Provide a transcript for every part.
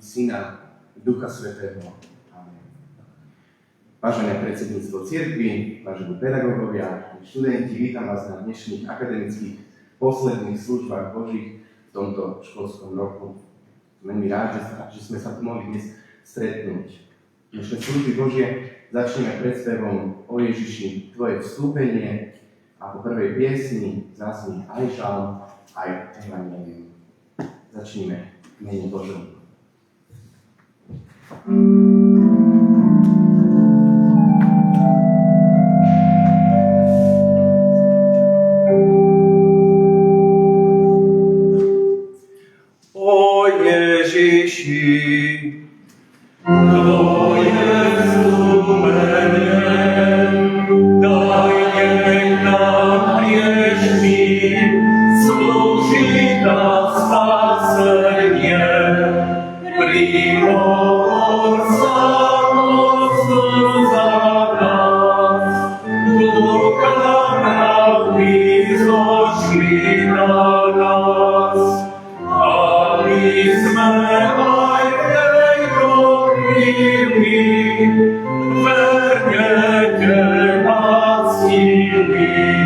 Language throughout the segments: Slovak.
i Syna, i Ducha Svätého. Amen. Vážené predsedníctvo cirkvi, vážení pedagógovia, študenti, vítam vás na dnešných akademických posledných službách Božích v tomto školskom roku. Sme mi rádi, že sme sa tu mohli dnes stretnúť. Dnešné služby Božie začneme predspevom o Ježiši, tvoje vstúpenie, a po prvej piesni zaznie aj žalm, aj evanjelium. Začníme v mene Božom. O Ježiši, tvoje vstúpenie, daj nech nám hriešnym slúžiť na spasenie. Prihovor sa za nás, Ducha pravdy zošli na nás, aby sme aj v tejto chvíli verne teba ctili.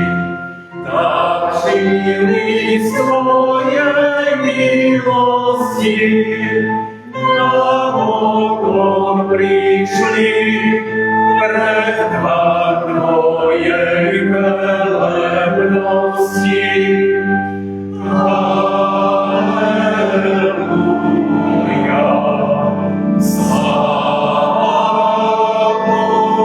Tak žili z tvojej milosti, napokon prišli pred tvár tvojej velebnosti. Halleluja, sláva Bohu.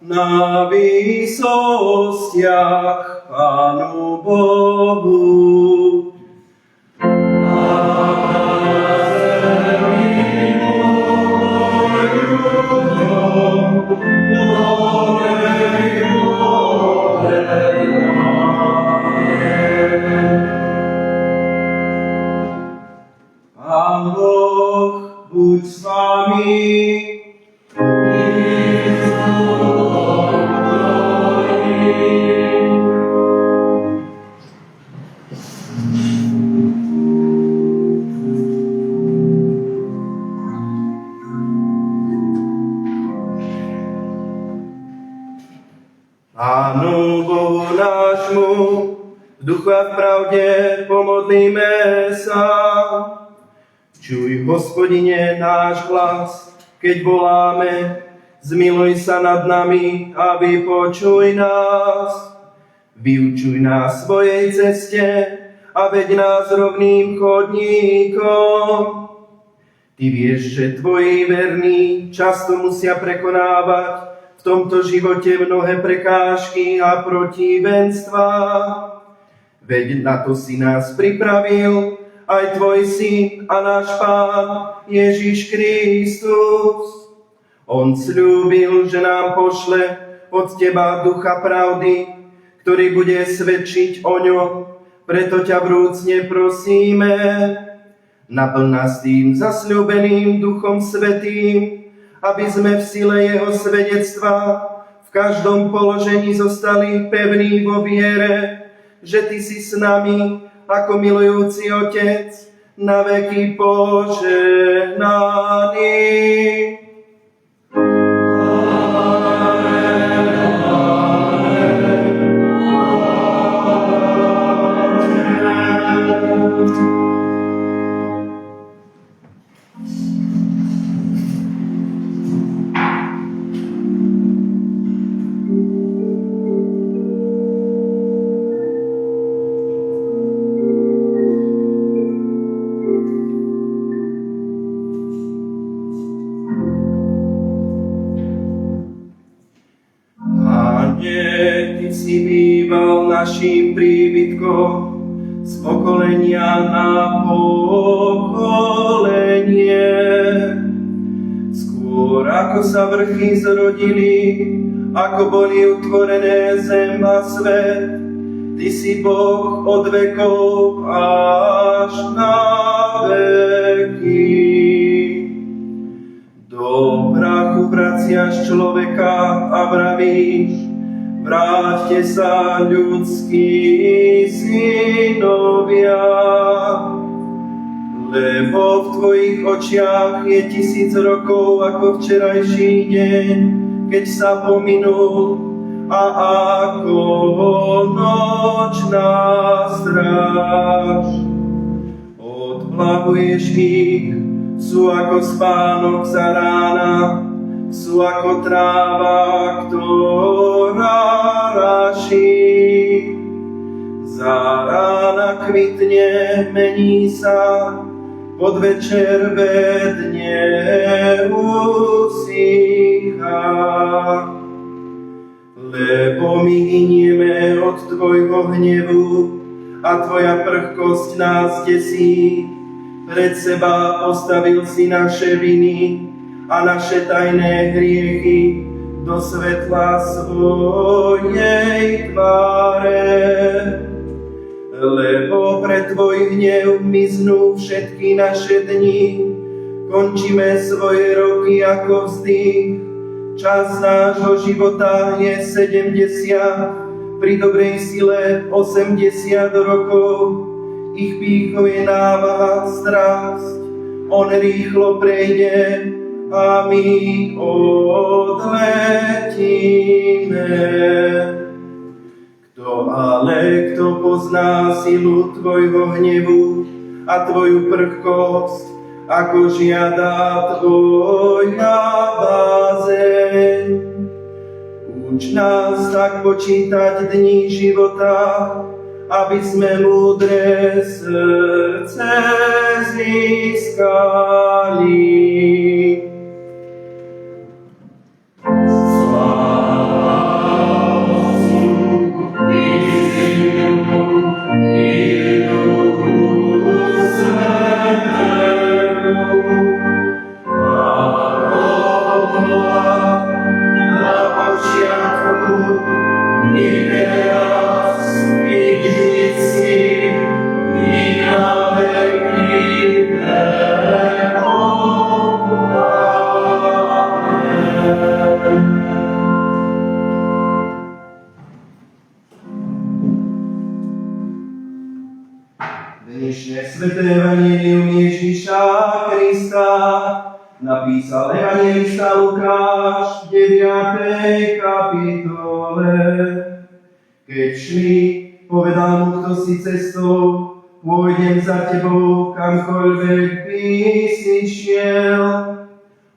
Na výsostiach Pánu Bohu. Pán Boh, buď s vami. Pánu Bohu nášmu, v duchu a v pravde pomodlíme sa. Čuj, Hospodine, náš hlas, keď voláme, zmiluj sa nad nami a vypočuj nás. Vyučuj nás svojej ceste a veď nás rovným chodníkom. Ty vieš, že tvoji verní často musia prekonávať v tomto živote mnohé prekážky a protivenstva. Veď na to si nás pripravil aj tvoj syn a náš Pán Ježiš Kristus. On sľúbil, že nám pošle od teba ducha pravdy, ktorý bude svedčiť o ňom. Preto ťa vrúcne prosíme, naplň nás tým zasľúbeným Duchom Svätým, aby sme v sile jeho svedectva v každom položení zostali pevní vo viere, že ty si s nami ako milujúci Otec na veky požehnaný. Naším príbytkom z pokolenia na pokolenie. Skôr ako sa vrchy zrodili, ako boli utvorené zem a svet, ty si Boh od vekov až na veky. Do prachu vraciaš človeka a vravíš, vráťte sa, ľudskí synovia, lebo v tvojich očiach je 1000 rokov ako včerajší deň, keď sa pominul, a ako nočná stráž. Odplahuješ ich, sú ako spánok za rána, sú ako tráva, ktorá raší. Za rána kvitne, mení sa, podvečer vedne usícha. Lebo my hynieme od tvojho hnevu a tvoja prchkosť nás desí. Pred seba postavil si naše viny a naše tajné hriechy do svetla svojej tváre. Lebo pre tvoj hnev miznú všetky naše dni, končíme svoje roky ako vzdych. Čas nášho života je 70, pri dobrej sile 80 rokov. Ich pýchou je námaha, strasť, on rýchlo prejde a my odletíme. Kto pozná silu tvojho hnevu a tvoju prchkosť, ako žiada tvoja bázeň. Uč nás tak počítať dní života, aby sme múdre srdce získali. Dnešné sväté evanjelium Ježíša Krista napísal evanjelista Lukáš v 9. kapitole. Keď šli, povedal mu kto si cestou, pôjdem za tebou, kamkoľvek by si šiel.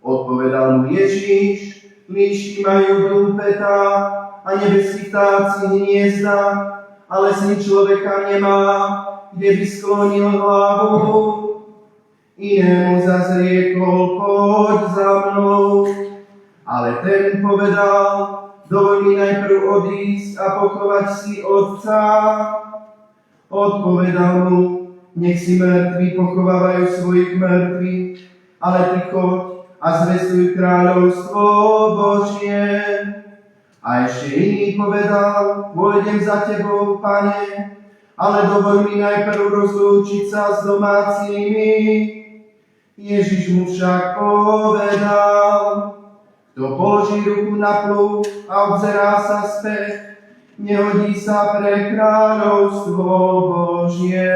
Odpovedal mu Ježíš, líšky majú dúpetá a nebeskí vtáci hniezda, ale syn človeka nemá, kde by sklonil hlavu. Inému zase riekol, poď za mnou. Ale ten povedal, dovol mi najprv odísť a pochovať si otca. Odpovedal mu, nech si mŕtvi pochovávajú svojich mŕtvych, ale ty choď a zvestuj kráľovstvo Božie. A ešte iný povedal, pôjdem za tebou, Pane, ale dovol mi najprv rozlúčiť sa s domácimi. Ježiš mu však povedal, kto položí ruku na plug a obzerá sa späť, nehodí sa pre kráľovstvo Božie.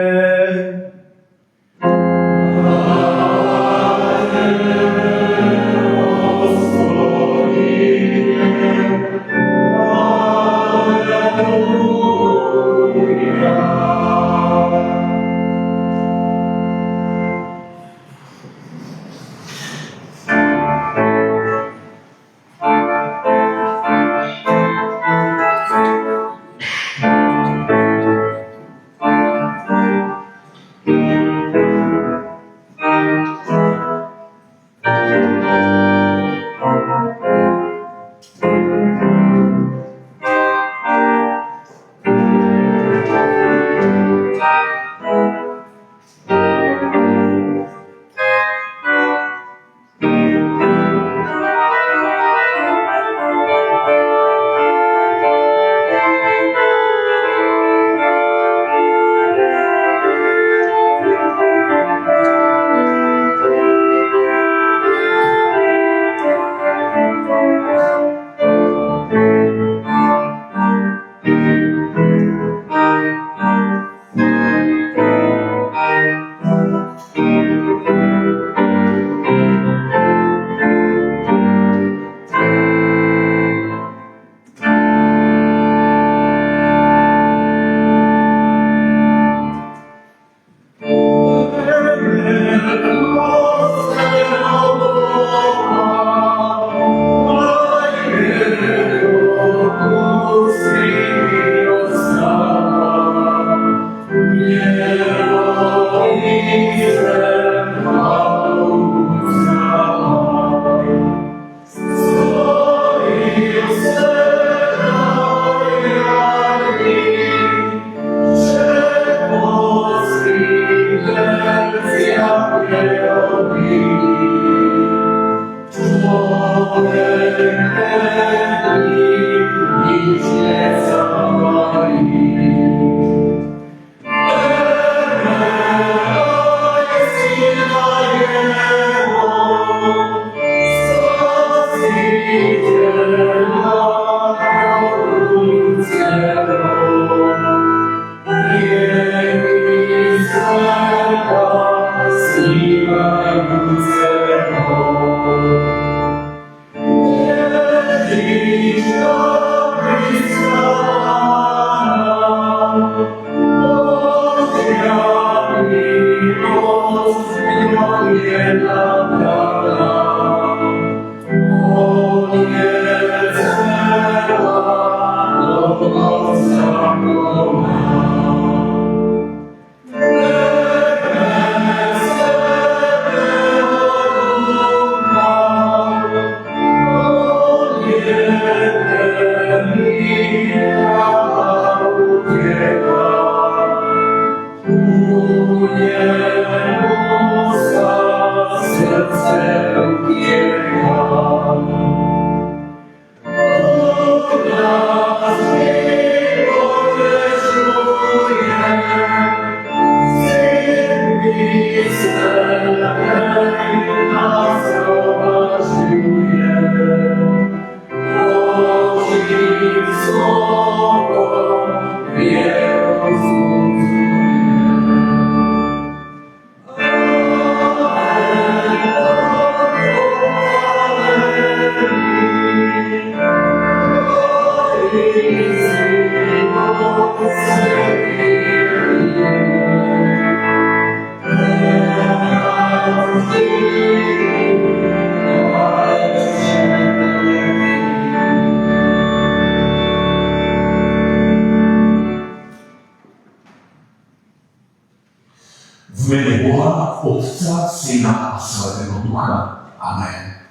V mene Boha, Otca, Syna a Svätého Ducha. Amen.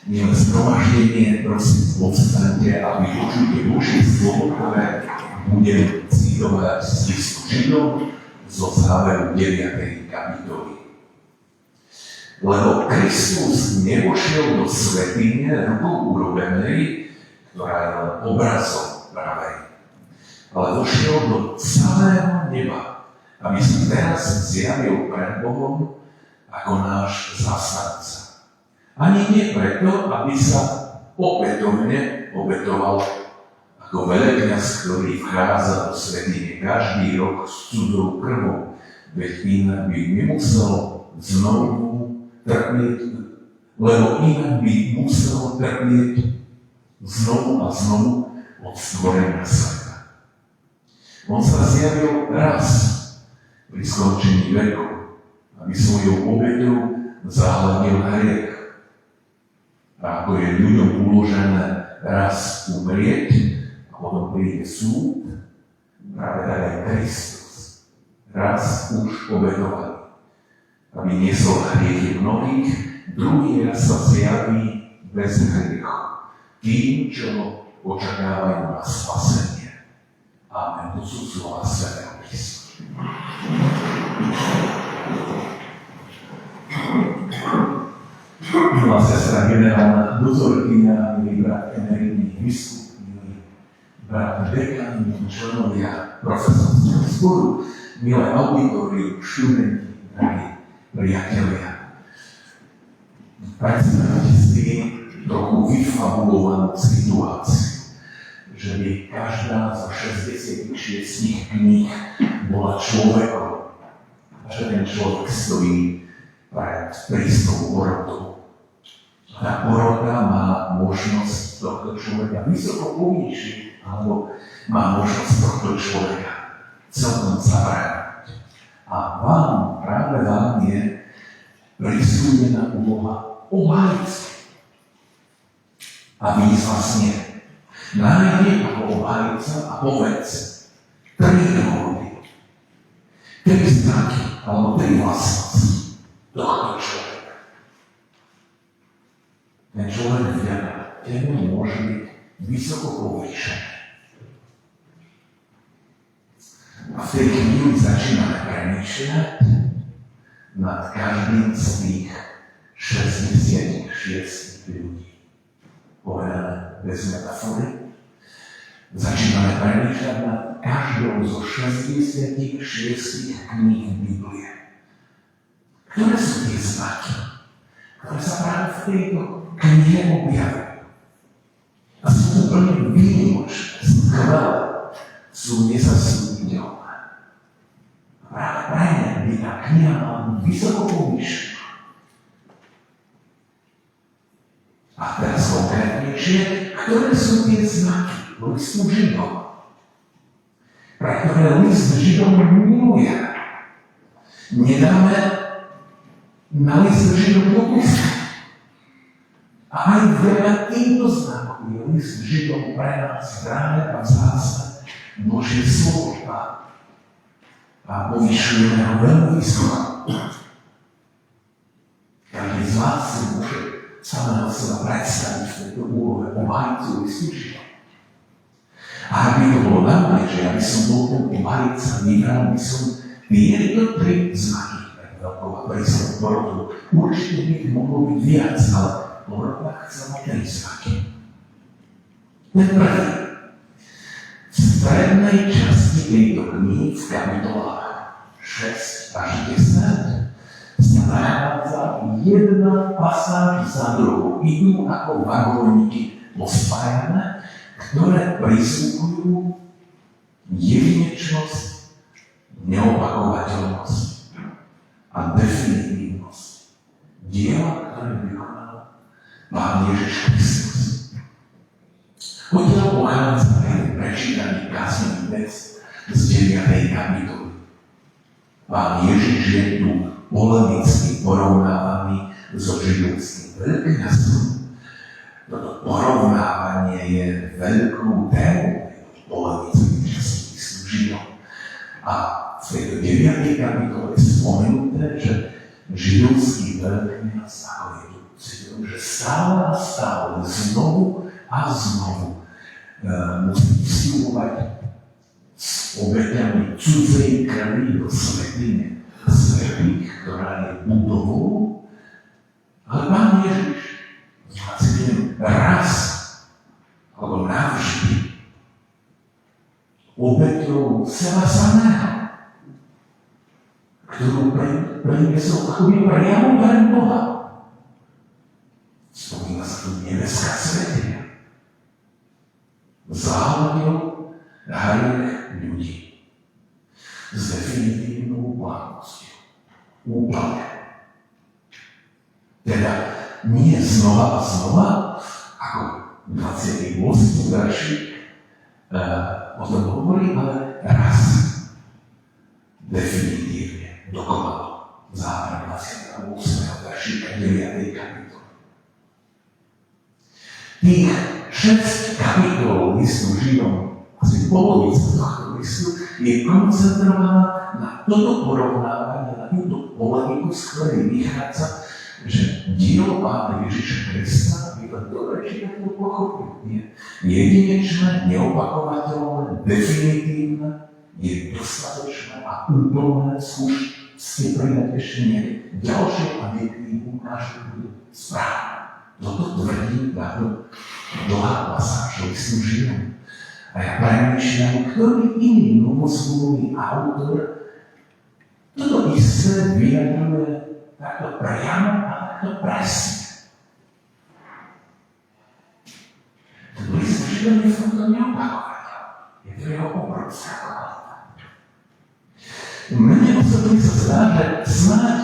Milé zhromaždenie, prosím, povstaňte, aby počujte Božie slovo, ktoré budem citovať z listu Židom zo záveru 9. kapitoly. Lebo Kristus nevošiel do svätyne rukou urobenej, ktorá je len obrazom pravej, ale vošiel do samého neba, aby sa teraz zjavil pred Bohom ako náš zástanca. Ani nie preto, aby sa opätovne obetoval ako veľkňaz, ktorý vchádza do svätyne každý rok s cudzou krvou, veď inak by nemusel znovu trpieť, lebo inak by musel trpieť znovu a znovu od stvorenia sveta. On sa zjavil raz pri skončení veku, aby svojou obeťou zahľadil hriech. A ako je ľuďom uložené raz umrieť a potom príde súd, práve tak aj Kristus raz už obetoval, aby niesol hriechy mnohých, druhý raz sa zjaví bez hriechu, tým, čo očakávajú na spasenie. Amen. To sú slova Svätého písma. Milá sestra generálna dozorkyňa, milý brat emeritný biskup, milý brat dekan, milí členovia profesorského zboru, milé auditorium, študenti, drahí priatelia. Predstavte si trochu vyfabulovanú situáciu, že by každá zo 66 kníh bola človekom a že ten človek stojí pred prísnou porotou. Tá porota má možnosť tohto človeka vysoko povýšiť, alebo má možnosť tohto človeka celkom zabrániť. A vám, práve vám je prisúdená úloha obhájca. A vy z vás nie. Nájde ako obhájca a povedz 3 dôvody, 3 znaky alebo 3 vlastnosti tohto človeka. Ten človek vďaka temu môže byť vysoko povýšený. A v tej chvíli začíname premýšľať nad každým z tých 66 ľudí. Povedané bez metafory. Začíname premýšľať nad každou zo 66 kníh Biblie. Ktoré sú tie znaky, ktoré sa práve v tejto knihe objavujú? A sú úplne výnimočné, skvelé, sú nezasúditeľné. Práve preto by tá kniha mala byť vysoko povýšená. najväčšie, ktoré sú tie znaky listu Židom, pre ktoré list Židom miluje. Nedáme na list Židom dopustať. A aj veľa týmto znakom je list Židom pre nás dráne a vzácne Božie slovo a povyšujeme ho veľmi vysoko. Každý z vás si môže samého seba predstaviť v tejto úlohe obhajcu listu Židom. A ak by to bolo na mne, že ja by som bol ten obhajca, vybral by som tieto tri znaky pre veľkou a prísnou porotu. Určite by mohlo byť viac, ale porota chcela tri znaky. Ten prvý. V strednej časti tejto knihy v kapitolách 6 až 10 sa nachádza jedna pasáž za druhou. Idú ako vagóniky pospájané, ktoré prisúkujú jedinečnosť, neopakovateľnosť a definitívnosť diela, ktoré vykonal Pán Ježiš Kristus. Odtiaľ pochádza aj prečítaný káznený text z 9. kapitoly. Pán Ježiš je tu polemicky porovnávaný so židovským veľkňazom. Toto porovnávanie je veľkou témou polemických častí listu Židom. A v tejto 9. kapitole je spomenuté, že židovský veľkňaz, ako je tu citujem, že stále a stále znovu a znovu musí vstupovať s obeťami cudzej krvi do svätyne svätých, ktorá je budovou. Ale Pán Ježiš, citujem, raz alebo navždy obeťou seba samého, ktorú preniesol akoby priamo pre Boha. Spomína sa tu nebeská svätyňa. Zahľadil hriech ľudí s definitívnou úplnosťou. Úplne. Teda nie znova a znova, ako 28. verši o tom hovorí, ale raz definitívne dokonalo záver 28. veršíka 9. kapitoly. Tých 6 kapitol listu Židom, asi polovica tohto listu, je koncentrovaná na toto porovnávanie, na túto polemiku, z ktorej vychádza, že dielo Pána Ježiša Krista, aby to dobre čitateľ pochopil, je jedinečné, neopakovateľné, definitívne, je dostatočné a úplné. Skúš ste prijať ešte ďalšie adjektívy ukážu budú správne. Toto tvrdí táto dlhá pasáž listu Židom. A ja premýšľam, ktorý iný novozmluvný autor toto isté vyjadruje takto priamo a takto presne. Ten list Židom je v tomto neopakovateľ. Je to jeho obrovská kvalita. Mne osobne sa zdá, že snáď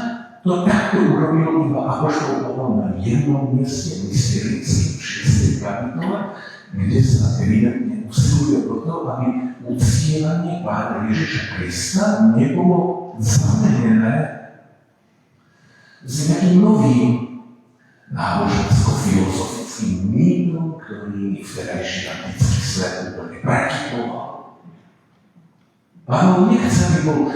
to takto urobil iba apoštol Pavol na jednom mieste v liste Rímskym 6. kapitole, kde sa evidentne usiluje o to, aby uctievanie Pána Ježiša Krista nebolo zamenené s nejakým novým nábožensko-filozofickým mýtom, ktorý vtedajší antický svet úplne praktikoval. Pavol nechce, aby bolo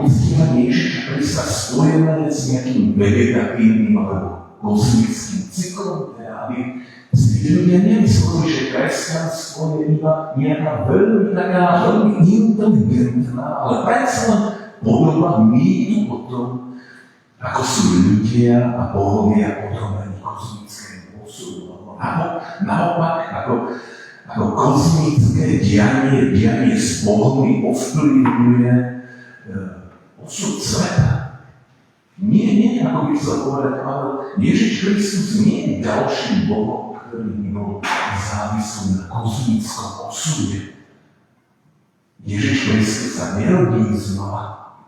uctievanie Ježiša Krista spojené s nejakým vegetatívnym alebo kozmickým cyklom, teda aby si ľudia nemysleli, že kresťanstvo je iba nejaká veľmi inteligentná, ale predsa len podoba mýtu o tom, ako sú ľudia a bohovia podobení kozmickému osudu. Naopak, ako kozmické dianie s bohmi ovplyvňuje osud sveta. Nie, ako by sa povedať, ale Ježiš Kristus nie je ďalším bohom, ktorý by bol závislý na kozmickom osude. Ježiš Kristus sa nerodí znova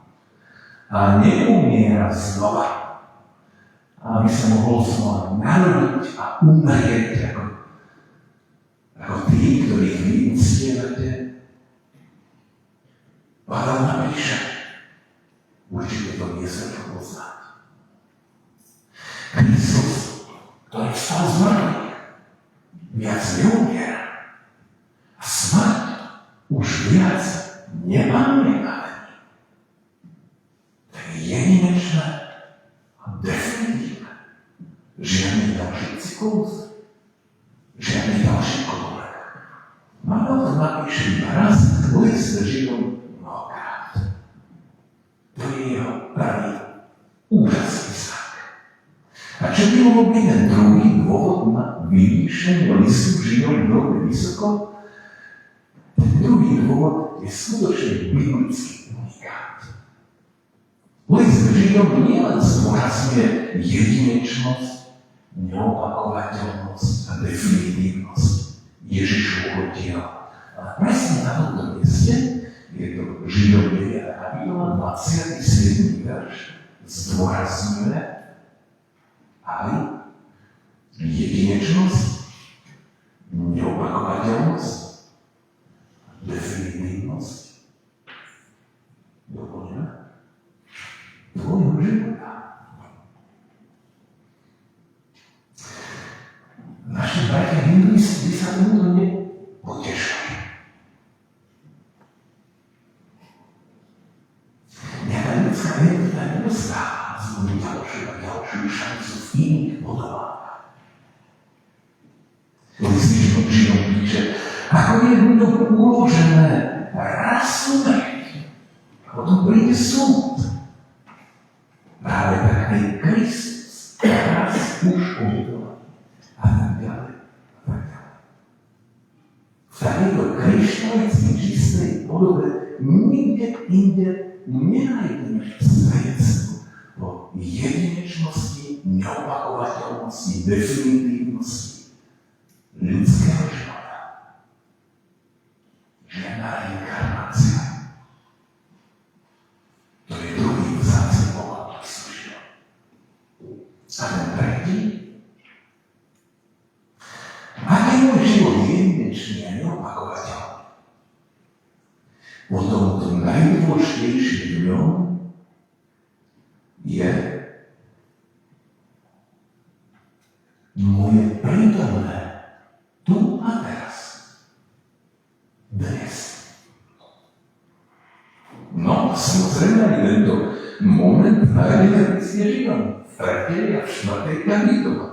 a neumiera znova, aby sa mohol znova narodiť a umrieť ako tí, ktorých vy uctievate, padal na píša. Určite to nie sa čo poznať. Kristus, ktorý vstal z mŕtvych, viac neumiera. A smrť už viac nepanuje na zemi. To je jedinečné a definitívne. Žiadny ďalší cyklus, žiadny ďalší kolek. Málo to napíše iba raz, list Židom mnohokrát. To je jeho pravý úžasný znak. A čo by mohol byť ten druhý dôvod na vyvýšenie listu Židom veľmi vysoko? Ten druhý dôvod je skutočne biblický unikát. List Židom nielen zdôrazňuje jedinečnosť, neopakovateľnosť a definitívnosť Ježišovho tela. Ale presne na tomto mieste je to Židom 9. kapitola 27. verš zdôrazňuje aj jedinečnosť, neopakovateľnosť, definitívnosť. Doplňujeme tvojho života. Naši bratia hinduisti by sa tomuto nepotešili. Nejaká ľudská identita nedostáva znovu ďalšiu šancu v iných podobách. List Židom píše, ako je to uložené raz umrieť, a potom príde súd. Práve tak aj Kristus raz už obetoval. A tak ďalej, a tak ďalej. V takejto kryštalicky čistej podobe nikde inde nenájdeme svedectvo o jedinečnosti, neopakovateľnosti, definitívnosti ľudského života. Žiadna reinkarnácia. To je druhý vzácny pohľad služil. A ten tretí, ak je môj život jedinečný a neopakovateľný, potom to najdôležitejším dňom je moje prítomné tu a teraz. Dnes. No, samozrejme aj tento moment nájdeme s Ježíkom v 3. a 4. kapitole.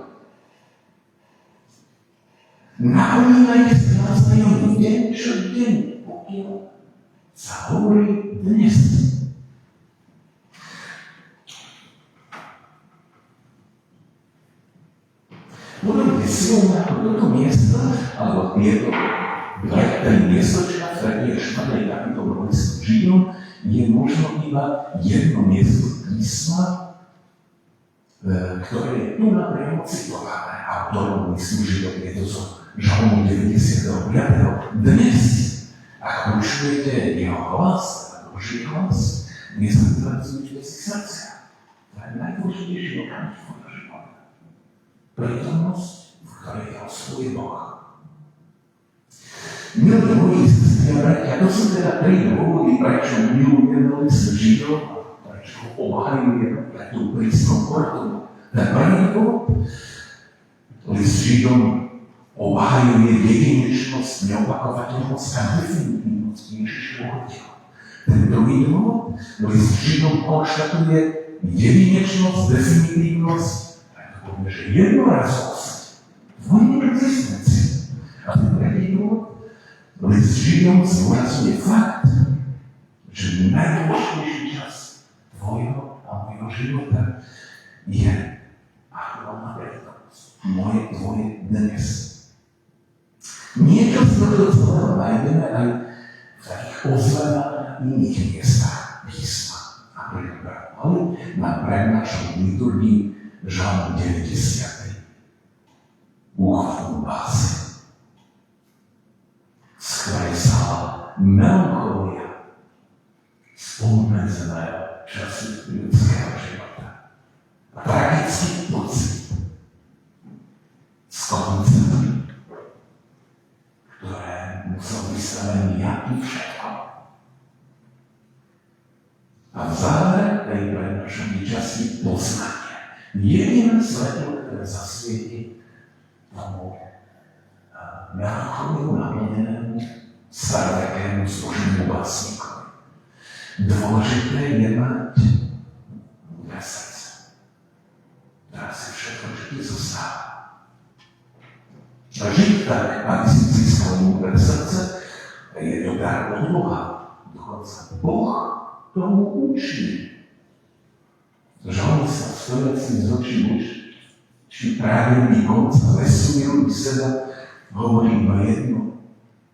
Napomínajte sa navzájom deň čo deň, pokiaľ sa hovorí dnes. Budeme silné ako toto miesto, alebo tieto tri miestočka v 3. a 4. kapitole listu Židom je možno iba jedno miesto písma, ktoré je tu napriamo citované autorom listu Židom. Je to zo Žalmu 95. Dnes, ak počujete jeho hlas, Boží hlas, nezatvrdzujú si srdcia. To je najdôležitejší okamih tvojho života. Prítomnosť, v ktorej je osvojuje Boh. Milí moji sestri a bratia, to sú teda tri dôvody, prečo milujeme list Židom a prečo ho obhajujeme pre tú prísnom portu. Ten prvý dôvod, list Židom obhajuje jedinečnosť, neopakovateľnosť a definitívnosť Ježišovho tela. Ten druhý dôvod, list Židom konštatuje jedinečnosť, definitívnosť, preto povie, že jednorazovosť tvojej existencie. A ten tretí dôvod, list Židom zdôrazňuje fakt, že najdôležitejší čas tvojho a mojho života je aktuálna prítomnosť. Tvoje dnes. Niečo z toho celého nájdeme aj v takých ozvách na iných miestach písma. Napríklad na prednášom liturgii Žalmu 90. Úchvatnú báseň, z ktorej sa melancholia spomedzeného času ľudského života. Tragický pocit len ja tu všetko. A v závere tej prednášanej časti poznanie. Jediné svetlo, ktoré zasvieti tomu melancholiu naplnenému starovekému zbožnému básnikovi. Dôležité je mať múdre srdce. Teraz si všetko vždy zostáva. A žiť tak, aby si získal múdre srdce, je to dar od Boha. Dokonca Boh tomu učí. Žalmista stojací z očí už, či práve mi konca vesmíru i seba hovorí iba jedno,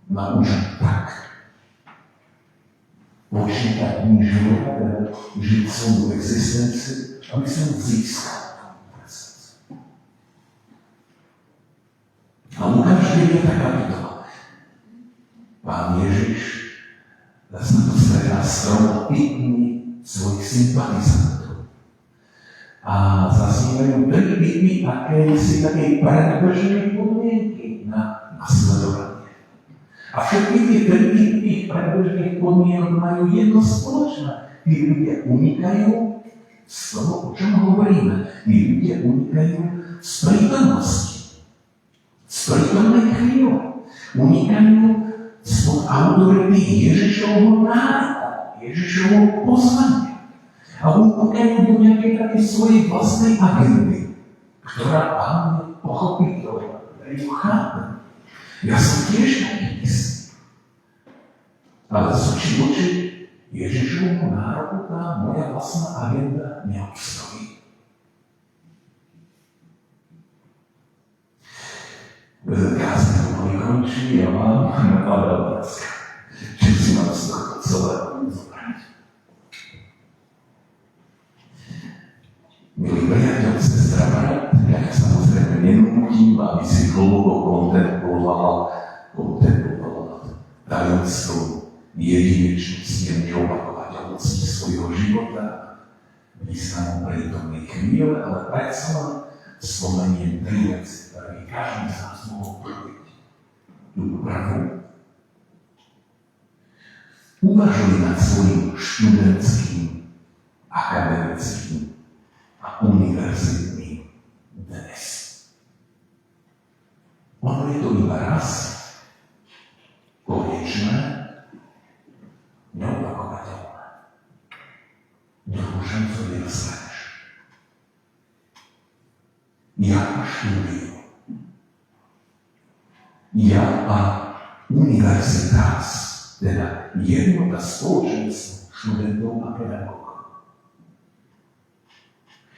naučím tak. Počítať mi života, žiť svoju existenciu, aby som získal múdre srdce. A Lukáš 9. kapitola. Pán Ježiš sa tu stretá s troma typmi svojich sympatizantov. A zaznievajú tri typy akejsi takej predbežnej podmienky na nasledovanie. A všetky tie tri typy predbežných podmienok majú jedno spoločné. Tí ľudia unikajú z toho, o čom hovoríme. Tí ľudia unikajú z prítomnosti. Z prítomnej chvíle. Unikajú spod autority Ježišovho národa, Ježišovho pozvania. A unikajú do nejakej takej svojej vlastnej agendy, ktorá Pán je pochopiteľná, ktorá ju chápe. Ja som tiež taký istý. Ale z očí v oči Ježišovho národu tá moja vlastná agenda neobstojí. Kázne ho nekončí a vám napadá otázka. Či si mám z tohto celého zobrať? Milí priateľ, sestra, brat, ja samozrejme nenútim, aby si hlboko kontemplovala tajomstvo jedinečnosti a neopakovateľnosti svojho života, významom prítomnej chvíle, ale predsa len spomeniem tri veci, ktoré by každý z nás mohol urobiť. Tú prvú. Uvažuj nad svojím študentským, akademickým a univerzitným dnes. Ono je to iba raz, konečné, neopakovateľné. Druhú šancu nedostaneš. Ja a štúdiu. Ja a univerzitás, teda jednota spoločenstva študentov a pedagógov.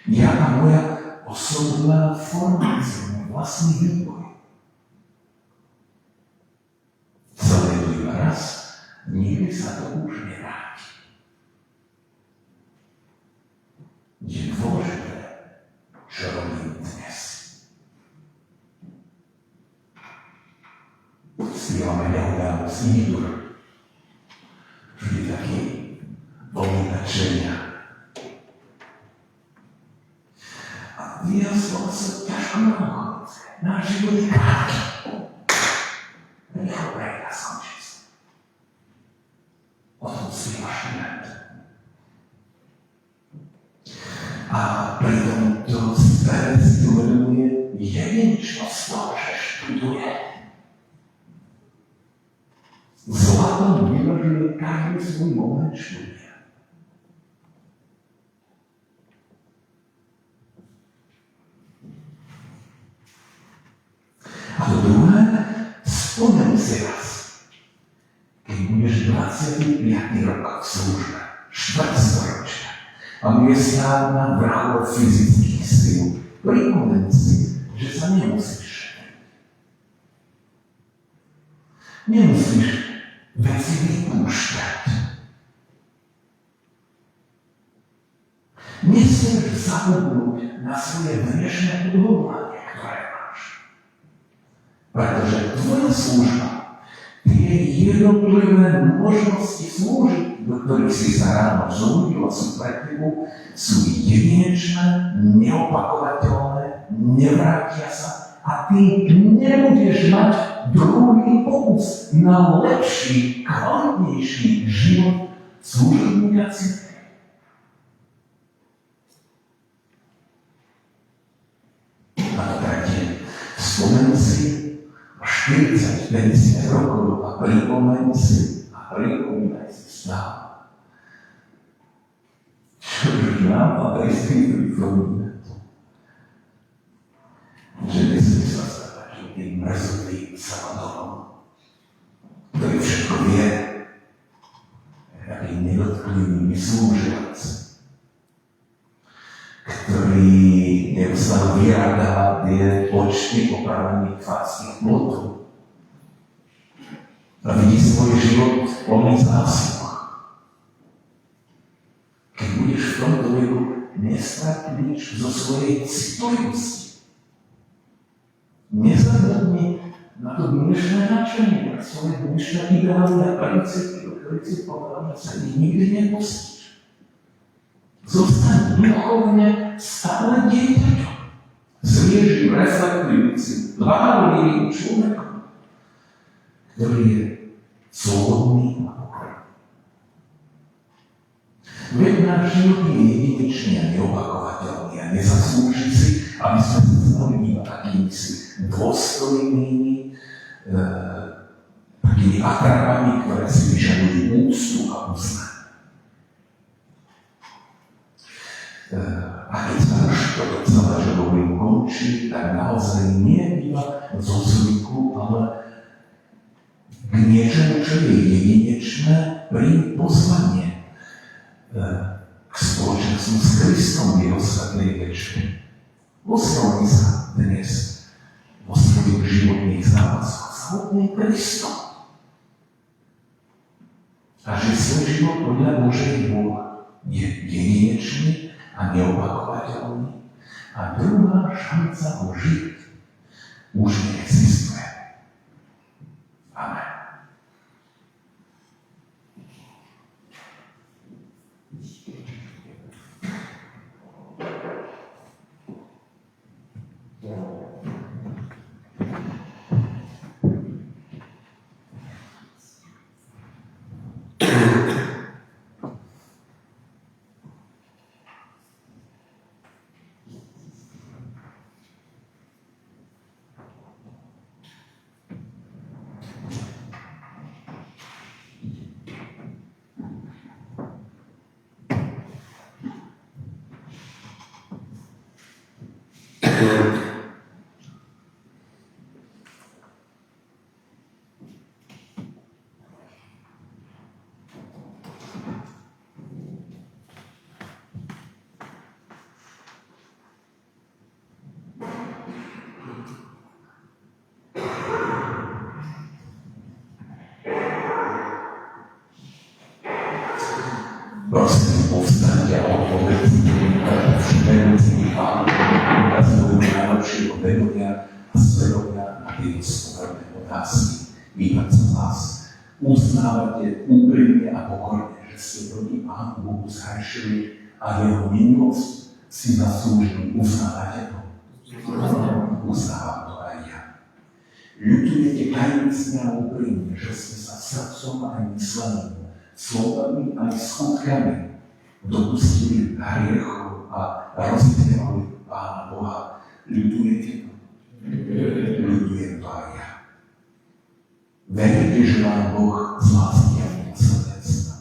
Ja a moja osobná formácia, môj vlastný vývoj. Celé to iba raz, nikdy sa to už nevráti. Je dôležité, čo robím dnes. Spievame neudávostný dur. Vždy taký plný nadšenia. A vyjasnilo sa ťažko melancholické. Náš život je krátky. Rýchlo prejde a skončí sa. O tom spieva študent. A pritom to starec uvedomuje jedinečnosť toho, že študuje. Zlatom vyvažuje každý svoj moment štúdia. A to druhé, spomeň si raz, keď budeš 25. rok v službe, štvrtstoročia, a budeš stáť na vrchole fyzických síl, pripomeň si, že sa nemusíš šetriť. Nemusíš veci vypúšťať. Nesmieš zabudnúť na svoje dnešné odhodlanie, ktoré máš. Pretože tvoja služba, tie jednotlivé možnosti slúžiť, do ktorých si sa ráno zobudil a sú pred tebou, sú jedinečné, neopakovateľné, nevrátia sa a a ty nebudeš mať druhý pokus na lepší, kvalitnejší život služobníka cirkvi. A to tretie, spomen si 40-50 rokov a pripomeni si stále. Čože nám a istý pripomína to, že nesmie sa stávať, že tým mrzutým Salvadorom, ktorý všetko vie, aký nedotkliví slúžiaci, ktorý neustále vyráda tie počty opravených kvásnych plodov a vidí svoj život plný zásluh. Keď budeš v tomto veku, nestratníš zo svojej citlivosti. Nezabudni na to dnešné nadšenie, na svoje dnešné ideály a princípy, o ktorých si povedal, že sa ich nikdy nepustíš. Zostaň duchovne stále dieťaťom, sviežým, reflektujúcim, váhavlivým človekom, ktorý je slobodný a pokojný. Veď náš život je jedinečný a neopakovateľný a nezaslúži si, aby sme sa stali iba takými dôstojnými, takými atrapami, ktoré si vyžadujú úctu a uznanie. A keď sa už toto celé, že hovorím, končí, tak naozaj nie iba zo zvyku, ale k niečomu, čo je jedinečné, pri pozvanie k spoločenstvu s Kristom v jeho svätej večeri. Oslovni sa dnes vo svojich životných závazkoch samotným Kristom. A že svoj život podľa Božej vôle je jedinečný a neopakovateľný. A druhá šanca ho žiť už neexistuje. Amen. Prosím, povstaňte a odpovedzte vševedúcim Pánom, a svojho najlepšieho vedomia a svedomia na tieto spovedné otázky. Pýtať sa vás, uznávate úprimne a pokorne, že ste proti Pánu Bohu zhrešili a jeho milosť si zaslúžili. Uznávate to? Uznávam to aj ja. Ľutujete kajúcne a úprimne, že ste sa srdcom aj myslením, slovami aj skutkami dopustili hriechov a rozdielili Pána Boha. Ľutujete to? Ľutujem to aj ja. Veríte, že vám Boh z lásky a milosrdenstva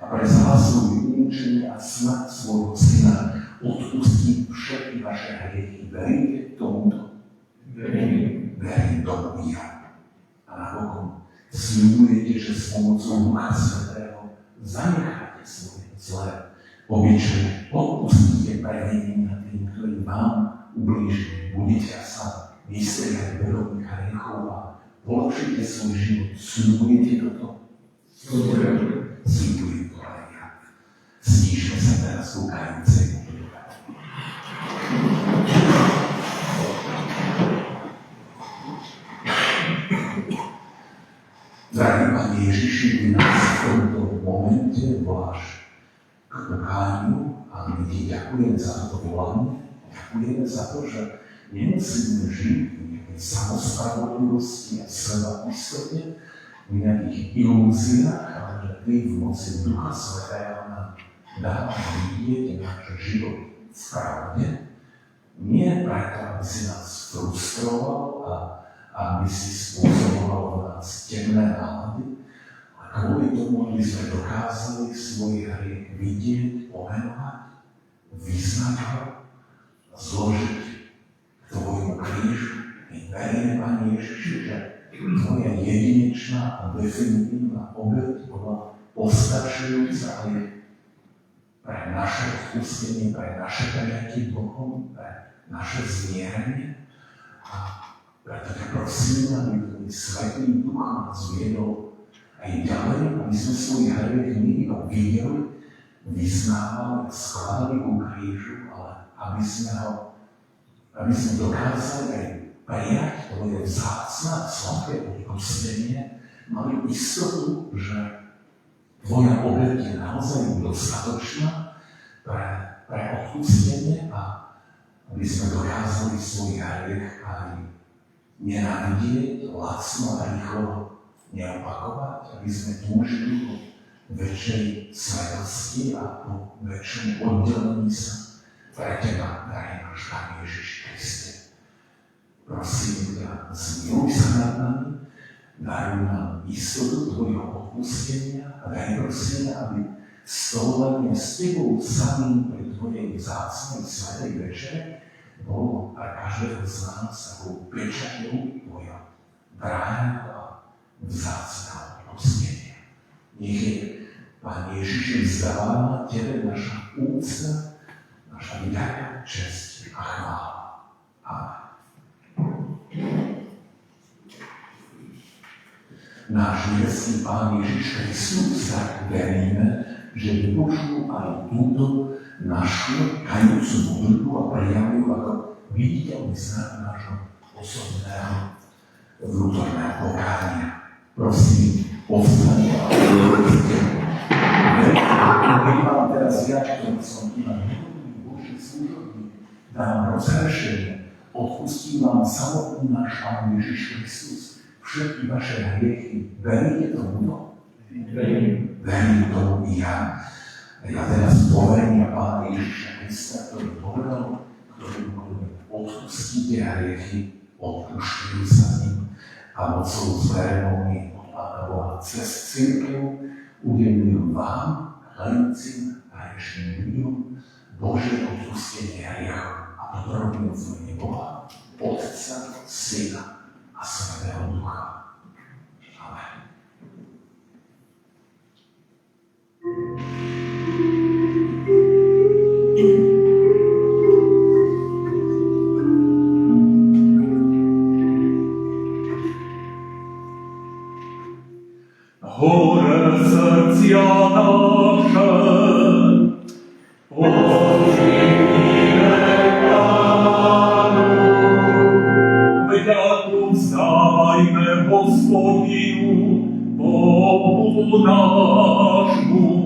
a pre zásluhy vylúčenia a smrť svojho syna odpustí všetky vaše hriechy. Veríte tomuto? Verím tomu ja. A napokon sľubujete, že s pomocou Ducha Svätého zanecháte svoje zlé obyčaje, odpustíte previnenia tým, ktorí vám ublížili. Budete sa vystriehať vedomých hriechov a polepšite svoj život. Sľubujete toto? Sľubujem to aj ja. Snížme sa teraz ku kajúcej modlitbe. Drahý Pane Ježiši, Ty nás v tomto momente voláš k pokániu a my Ti ďakujeme za toto volanie. Ďakujeme za to, že Nemusíme žiť v nejakej samospravodlivosti a sebaistote, v nejakých ilúziách, ale že Ty v moci Ducha Svätého nám dáva vidieť náš život v pravde. Nie preto, aby si nás frustroval a aby si spôsoboval v nás temné nálady, ale kvôli tomu, aby sme dokázali svoj hriech vidieť, pomenovať, vyznať ho a zložiť k Tvojmu krížu. My veríme, Pane Ježišu, že Tvoja jedinečná a definitívna obeť bola postačujúca aj pre naše odpustenie, pre naše prijatie Bohom, pre naše zmierenie. A preto ťa prosím, aby Tvoj Svätý Duch nás viedol aj ďalej, aby sme svoj hriech my iba videli, vyznávali a skladali ku krížu, ale aby sme dokázali aj prijať Tvoje vzácne a sladké odpustenie, mali istotu, že Tvoja obeť je naozaj dostatočná pre odpustenie a aby sme dokázali svoj hriech aj nenávidieť, lacno a rýchlo neopakovať, aby sme túžili po väčšej svetosti a po väčšom oddelení sa pre Teba, drahý náš Pán Ježiš Kriste. Prosím ťa, zmiluj sa nad nami, daruj nám istotu Tvojho odpustenia a daj prosím, aby stolovanie s Tebou samým pri Tvojej vzácnej svätej večere bolo pre každého z nás takou pečaťou Tvojho drahého a vzácneho odpustenia. Nech je, Pán Ježiš, vzdávaná Tebe naša úcta, naša vďaka, česť a chvála. Amen. Náš nebeský Pán Ježiš Kristus, tak veríme, že vypočul aj túto našu kajúcu modlitbu a prejavujú ako viditeľný znak nášho osobného vnútorného pokánia. Prosím, povstaňte a povedzte. Keď mám teraz ja, ktorý som iba nehodný Boží služobník, dám rozhrešenie, odpustím vám samotný náš Pán Ježiš Kristus všetky vaše hriechy. Veríte tomu? Verím tomu i ja. Ja teraz poverím Pána Ježiša Krista, ktorý povedal, ktorý odpustíte hriechy, odpúšťajú sa ním a mocou zverenou mi od Pána Boha cez cirkev udelujú vám, hľadúcim a hrešným ľuďom, Božie odpustenie hriechov. A to robím v mene Boha, Otca, Syna a Svätého Ducha. Amen. Hore srdcia naše, poživíme Pánu, vďaku vzdávajme Hospodinu, Bohu nášmu.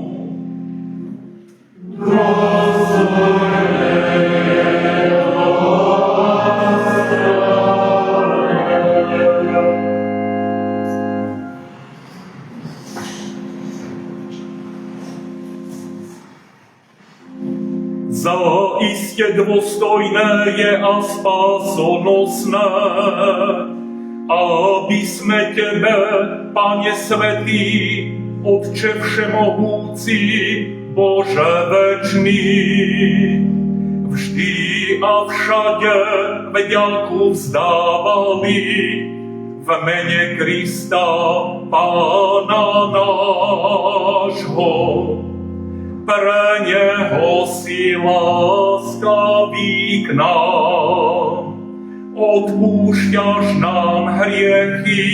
Zaiste dôstojné je a spásonosné, aby sme Tebe, Pane Svätý, Otče Všemohúci, Bože večný, vždy a všade vďaku vzdávali v mene Krista, Pána nášho. Pre Neho si láskavý k nám, odpúšťaš nám hriechy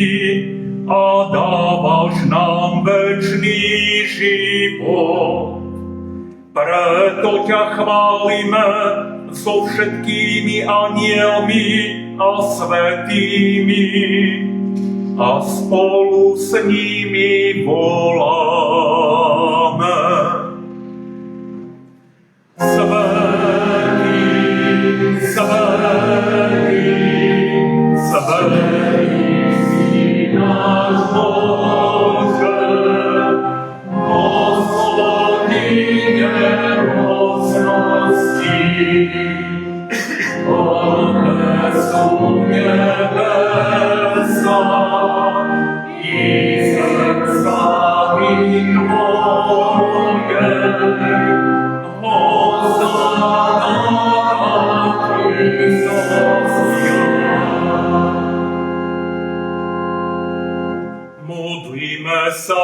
a dávaš nám večný život. Preto ťa chválime so všetkými anielmi a svätými a spolu s nimi voláme. Svätý, svätý, Modlíme sa,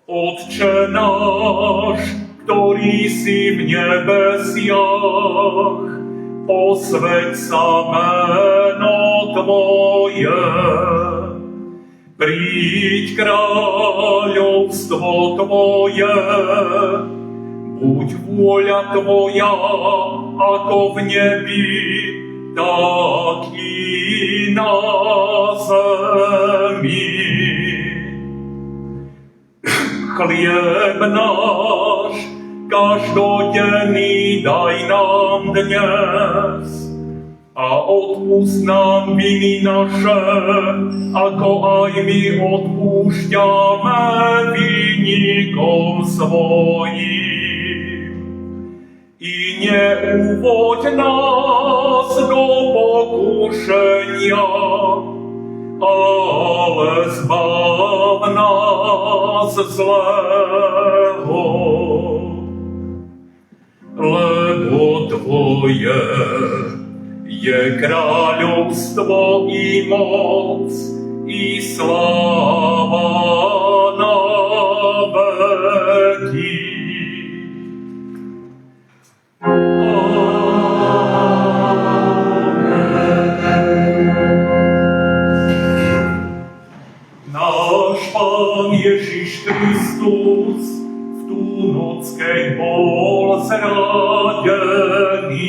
Otče náš, ktorý si v nebesiach, posväť sa meno Tvoje. Príď kráľovstvo Tvoje, buď vôľa Tvoja, ako v nebi, tak i na zemi. Chlieb náš každodenný daj nám dnes a odpusť nám viny naše, ako aj my odpúšťame vinníkom svojim. I neuvoď nás do pokušenia, ale zbav nás zlého. Lebo Tvoje je kráľovstvo i moc i sláva na veky. Náš Pán Ježiš Kristus v tú noc, keď bol zradený,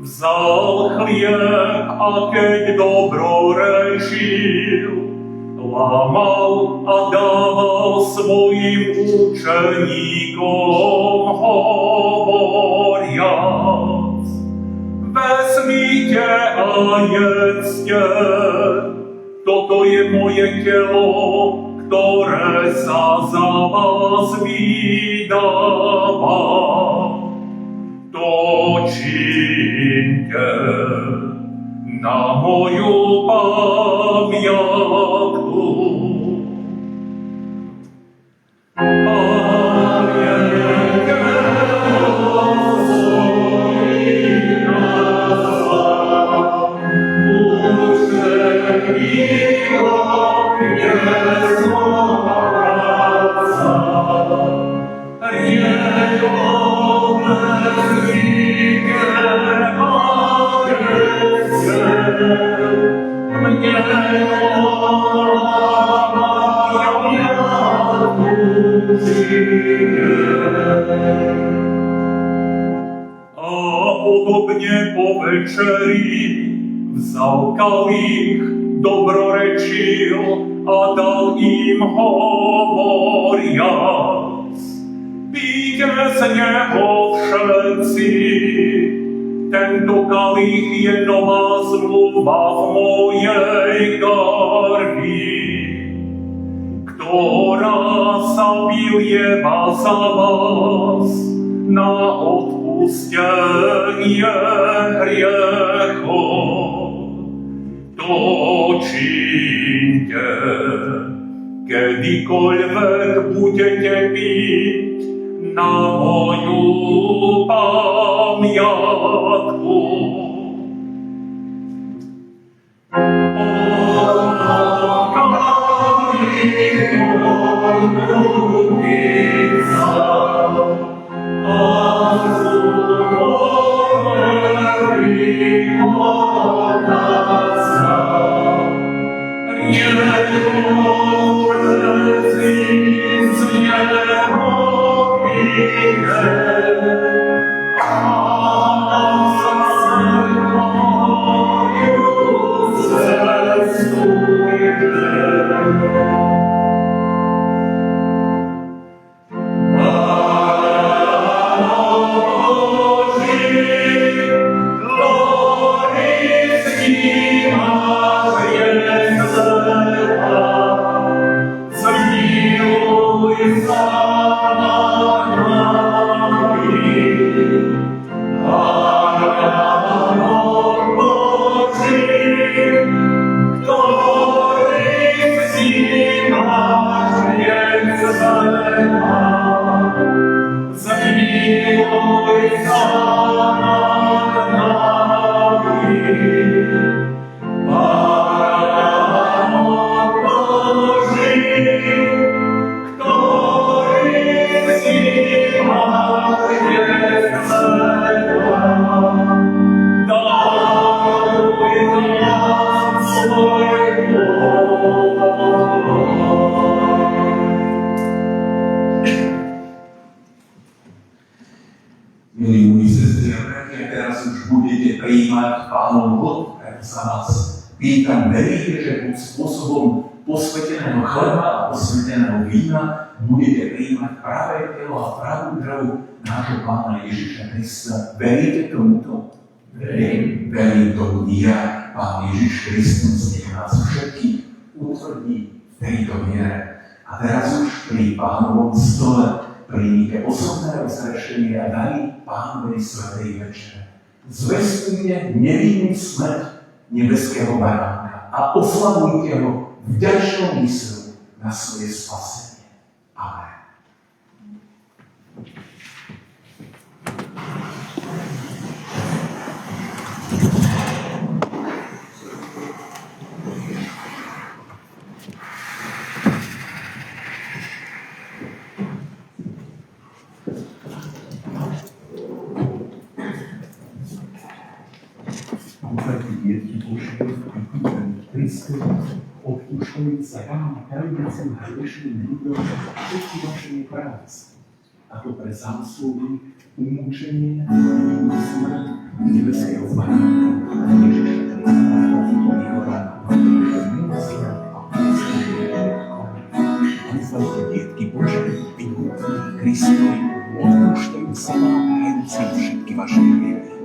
vzal chlieb a keď dobrorečil, lámal a dával svojim učeníkom hovoriac: Vezmite a jedzte, toto je moje telo, ktoré sa za vás vydáva. To čiňte na moju pamiatku. A podobne po večeri vzal kalich, dobrorečil a dal im hovoriac: Píte z neho všetci, tento kalich je nová zmluva v mojej krvi, ktorá sa vylieva za vás na odpustenie hriechov. To čiňte, kedykoľvek budete piť na moju pamiatku. Glory prijímať Pánov hod, ako sa nás pýtam, veríte, že pod spôsobom posveteného chleba a posveteného vína budete prijímať pravé telo a pravú krv nášho Pána Ježiša Krista. Veríte tomuto? Verím tomu ja, Pán Ježiš Kristus, nech nás všetkých utvrdí v tejto miere. A teraz už pri Pánovom stole príjmite osobné rozrešenie a dali Pánovi svätej večere. Zvestujte nevinnú smrť nebeského baránka a oslavujte ho vďačnou mysľou na svoje spasenie. Amen. Odpúšťajúca Pána každým hriešným ľuďom všetky vaše nepráce, a to pre zásluhy umúčenie a smrť nebeského baránka a Ježiša Krista, vyhoráva, Dúfajte, dietky Božie, vyhúbení Kristovi, odpúšťajúca vám kajúcim všetky vaše hriechy.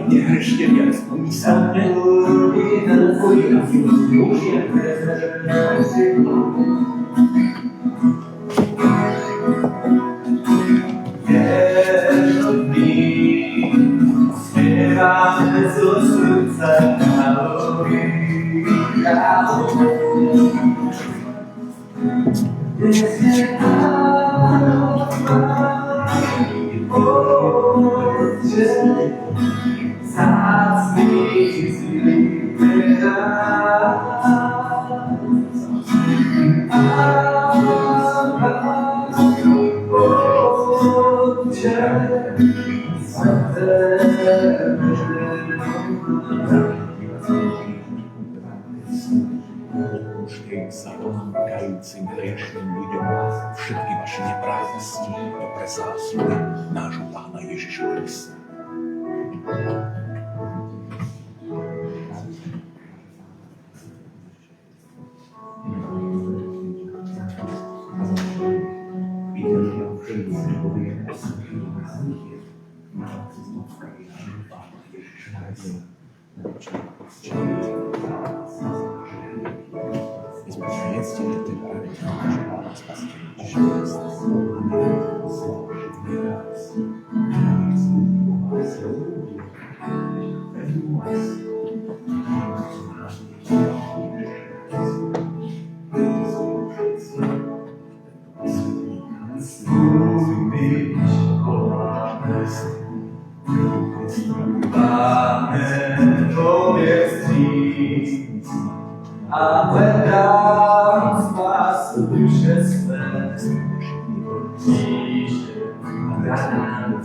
Nehrešte viac pomyselné, pokoj a Božia Spievame zo srdca kráľovi, kráľovi. Dnes je Otče, vzácný si pre nás. Otče, Odpúšťaj sa pomáhajúcim hriešným ľuďom všetky vaše neprávosti a pre zásluhy nášho Pána Ježiša Krista. A hledám spásu duše své, tíže a rádi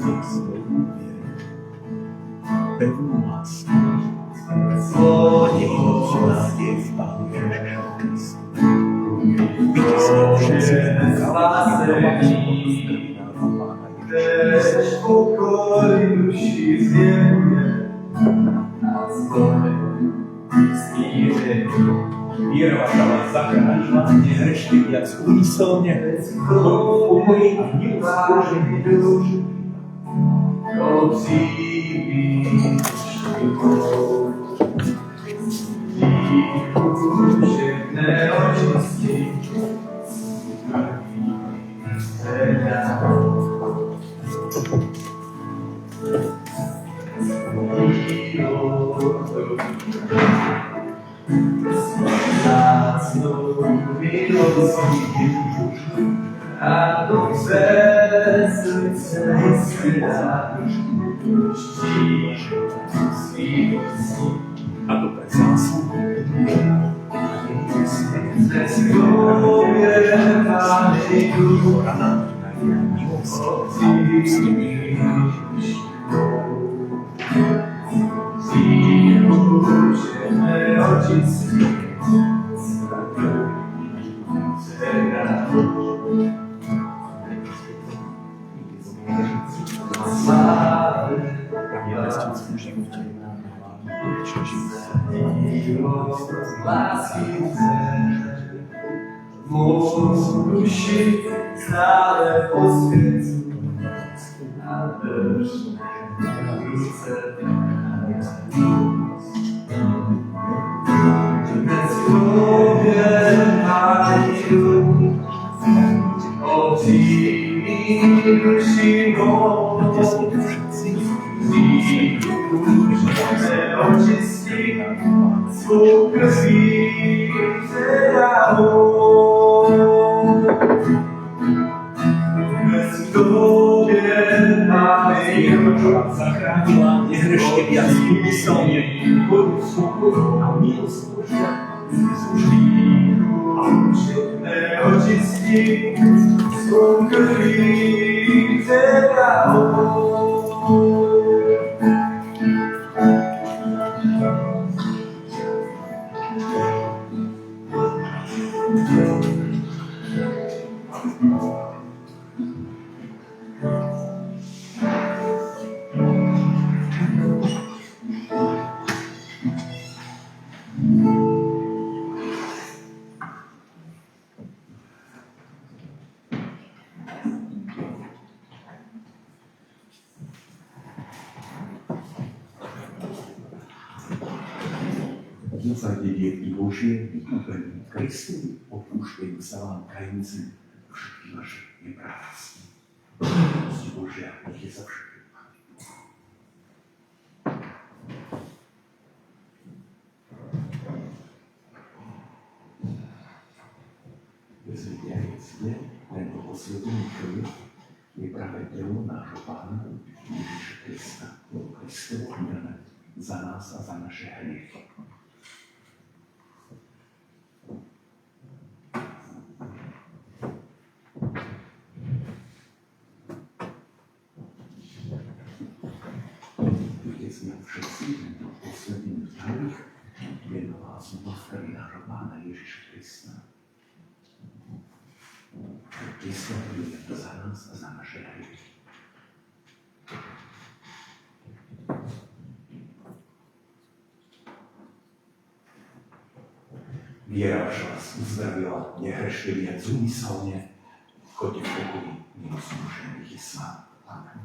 pevnú lásku, svojho nádej v Pánu Ježiša Krista. Vytisne všetci spásení, tež pokoj duši zjem. Pána, nehrešte viac úmyselne, pokoj a milosť Božej duši. A do srdce A dobre zásluhy. Rana na milosti. V živote duši stále posviecu a drž ruce bez Tobie majú oči duši kde sú tu všetci, očistí svou krví zerahou. Bez Tobie máme čo vás zachránila, nehrešte viac úmyselne, a milosť Božia očistí svou krví zerahou. Poznáte dietky Božie, vykúpení Kristovi, odpúšťajú sa vám kajúci všetky vaše neprávnosti. Milosť Božia, nech je za všetkým. Vezmite si tento posvetný krv, je práve telo nášho Pána Ježiša Krista, Kristovo vydané za nás a za naše hriechy. Sme všetci tento posledný vtárik venová znova v krvi nášho Pána Ježiša Krista. Kristo je za nás a za naše hriechy. Viera vaša vás uzdravila, nehrešte viac úmyselne, choďte v pokoji, milosť Božia nech je s vami. Amen.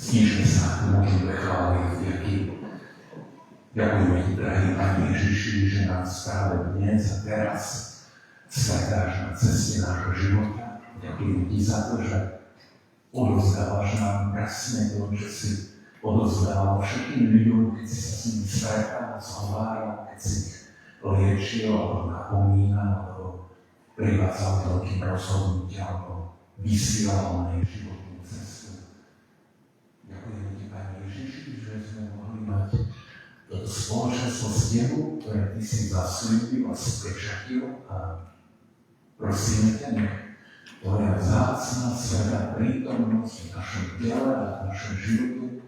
Stížme sa k modlitbe chvály a vďaky. Ďakujeme Ti, drahý Pane Ježiši, že nás práve dnes a teraz stretáš na ceste nášho života. Ďakujem Ti za to, že odovzdávaš nám krásne to, že si odozdával všetkým ľuďom, keď si sa s nimi stretal, zhováral, keď si ich liečil, alebo napomínal, alebo privádzal k veľkým rozhodnutiam, alebo vysielal na ich životnú cestu. Ďakujem ti, Pane Ježiši, že sme mohli mať toto spoločenstvo s Tebou, ktoré Ty si zasľúbil a spečatil, a prosíme ťa, nech Tvoja vzácna svätá prítomnosť v našom tele a v našom živote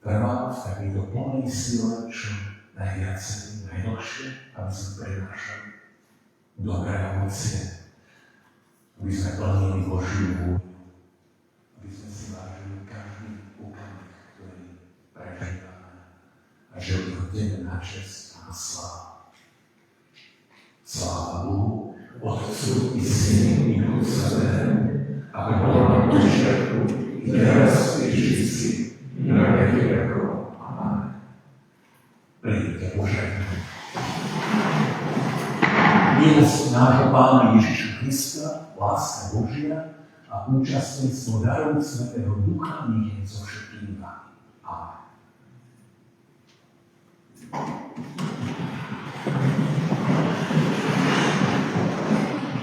trvá v takejto plnej sile, čo najviacej, najdlhšie, aby sme prinášali dobré ovocie, aby sme plnili Božiu vôľu, aby sme si vážili každý okamih, ktorý prežívame, a žili ho Tebe na česť a na slávu. Sláva Bohu, Otcu i Synu i Duchu Svätému, ako bolo na počiatku, i teraz i vždycky, i na veky vekov. Amen. Príďte požehnať. Milosť nášho Pána Ježiša Krista, láska Božia a účastníctvo darov Svätého Ducha nech je so všetkým vami. Amen.